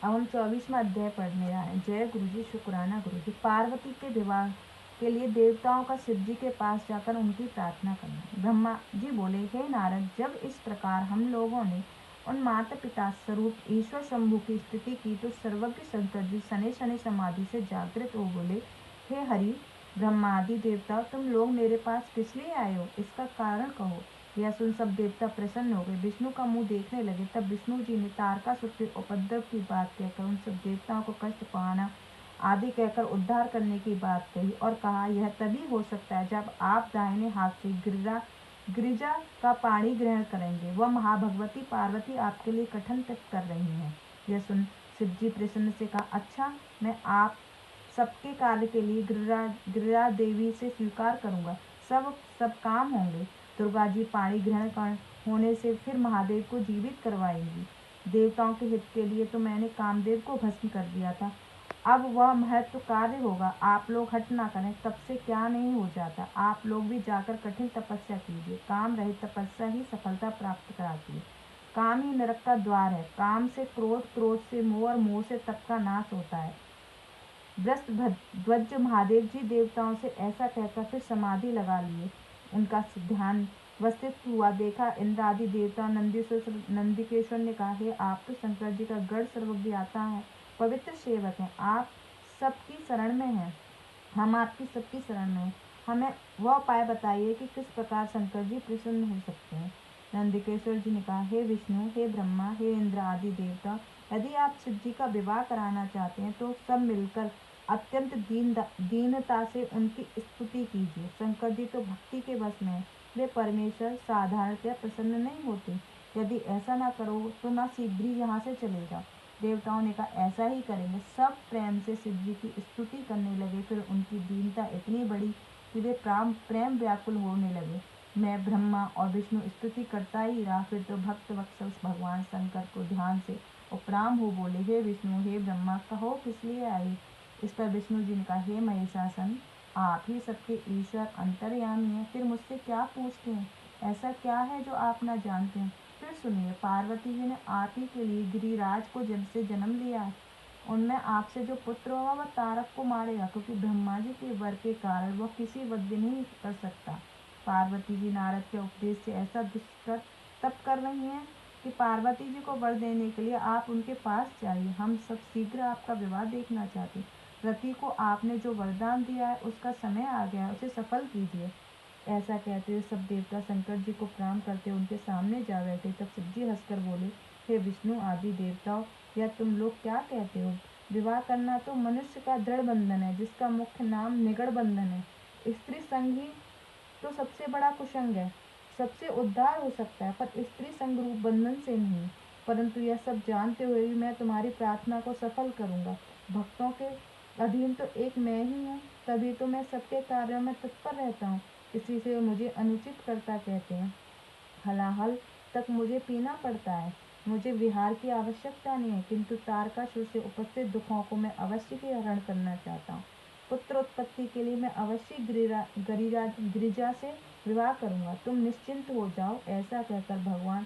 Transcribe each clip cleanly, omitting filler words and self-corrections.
अब हम 24वां अध्याय पढ़ने जा रहे हैं। जय गुरु जी, शुक्राना गुरु जी। पार्वती के विवाह के लिए देवताओं का शिव जी के पास जाकर उनकी प्रार्थना करना। ब्रह्मा जी बोले, हे नारद, जब इस प्रकार हम लोगों ने उन माता पिता स्वरूप ईश्वर शंभु की स्तुति की तो सर्वज्ञ शंकर जी शनि शनि समाधि से जागृत हो बोले, हे हरि, ब्रह्मा आदि देवता, तुम लोग मेरे पास किस लिए आए हो? इसका कारण कहो। यह सुन सब देवता प्रसन्न हो गए, विष्णु का मुंह देखने लगे। तब विष्णु जी ने तारकासुर के उपद्रव की बात कहकर उन सब देवताओं को कष्ट पहुंचाना आदि कहकर उद्धार करने की बात कही और कहा, यह तभी हो सकता है जब आप दाहिने हाथ से गिरिजा का पाणी ग्रहण करेंगे। वह महाभगवती पार्वती आपके लिए कठिन तप कर रही हैं। यह सुन शिवजी प्रसन्न से कहा, अच्छा, मैं आप सबके कार्य के लिए गिरिजा देवी से स्वीकार करूंगा। सब काम होंगे। दुर्गा जी पाणी ग्रहण होने से फिर महादेव को जीवित करवाएंगी। देवताओं के हित के लिए तो मैंने कामदेव को भस्म कर दिया था, अब वह महत्व कार्य होगा। आप लोग हट ना करें, तब से क्या नहीं हो जाता। आप लोग भी जाकर कठिन तपस्या कीजिए। काम रहित तपस्या ही सफलता प्राप्त कराती है। काम ही नरक का द्वार है। काम से क्रोध, क्रोध से मोह और मोह से तप का नाश होता है। ध्वज महादेव जी देवताओं से ऐसा कहकर फिर समाधि लगा लिए। उनका ध्यान वस्तित हुआ। देखा इंद्र आदि देवता नंदिकेश्वर ने कहा, हे, आप तो शंकर जी का गढ़ सर्वज्ञाता है, पवित्र सेवक हैं। आप सबकी शरण में हैं, हम आपकी सबकी शरण में हैं। हमें वह उपाय बताइए कि किस प्रकार शंकर जी प्रसन्न हो सकते हैं। नंदिकेश्वर जी ने कहा, हे विष्णु, हे ब्रह्मा, हे इंद्र आदि देवता, यदि आप शिव जी का विवाह कराना चाहते हैं तो सब मिलकर अत्यंत दीनता से उनकी स्तुति कीजिए। शंकर जी तो भक्ति के वश में हैं, वे परमेश्वर साधारणतया प्रसन्न नहीं होते। यदि ऐसा ना करो तो मैं शीघ्र ही यहाँ से चले जाओ। देवताओं ने कहा, ऐसा ही करेंगे। सब प्रेम से शिव जी की स्तुति करने लगे। फिर उनकी दीनता इतनी बड़ी कि वे प्रेम व्याकुल होने लगे। मैं ब्रह्मा और विष्णु स्तुति करता ही रहा। फिर तो भक्त वत्सल भगवान शंकर को ध्यान से उपराम हो बोले, हे विष्णु, हे ब्रह्मा, कहो किस लिए आए? इस पर विष्णु जी ने कहा, हे महिषासन, आप ही सबके ईश्वर अंतर्यामी हैं, फिर मुझसे क्या पूछते हैं? ऐसा क्या है जो आप न जानते हैं? फिर सुनिए, पार्वती जी ने आप ही के लिए गिरिराज को जन्म लिया है। उनमें आपसे जो पुत्र होगा वह तारक को मारेगा, क्योंकि ब्रह्मा जी के वर के कारण वह किसी यज्ञ नहीं कर सकता। पार्वती जी नारद के उपदेश से ऐसा दुष्कर तप कर रही हैं कि पार्वती जी को वर देने के लिए आप उनके पास जाइए। हम सब शीघ्र आपका विवाह देखना चाहते हैं। रति को आपने जो वरदान दिया है उसका समय आ गया है, उसे सफल कीजिए। ऐसा कहते हुए सब देवता शंकर जी को प्रणाम करते उनके सामने जा बैठे। तब शिव जी हंसकर बोले, हे विष्णु आदि देवताओं, यह तुम लोग क्या कहते हो? विवाह करना तो मनुष्य का दृढ़ बंधन है, जिसका मुख्य नाम निगड़ बंधन है। स्त्री संग ही तो सबसे बड़ा कुसंग है। सबसे उद्धार हो सकता है, पर स्त्री संग रूप बंधन से नहीं। परंतु यह सब जानते हुए भी मैं तुम्हारी प्रार्थना को सफल करूंगा। भक्तों के अधीन तो एक मैं ही हूँ, तभी तो मैं सबके कार्यों में तत्पर रहता हूँ। इसी से मुझे अनुचित कर्ता कहते हैं। हलाहल तक मुझे पीना पड़ता है। मुझे विहार की आवश्यकता नहीं है, किंतु तारकासुर से उपस्थित दुखों को मैं अवश्य ही हरण करना चाहता हूँ। पुत्र उत्पत्ति के लिए मैं अवश्य गिरिजा से विवाह करूंगा। तुम निश्चिंत हो जाओ। ऐसा कहकर भगवान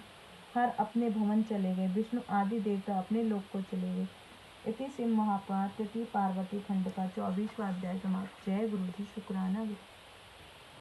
हर अपने भवन चले गए। विष्णु आदि देवता अपने लोक को चले गए। इति श्री महापुराण तृतीय पार्वती खंड का 24वां अध्याय समाप्त। जय गुरु जी, शुक्राना।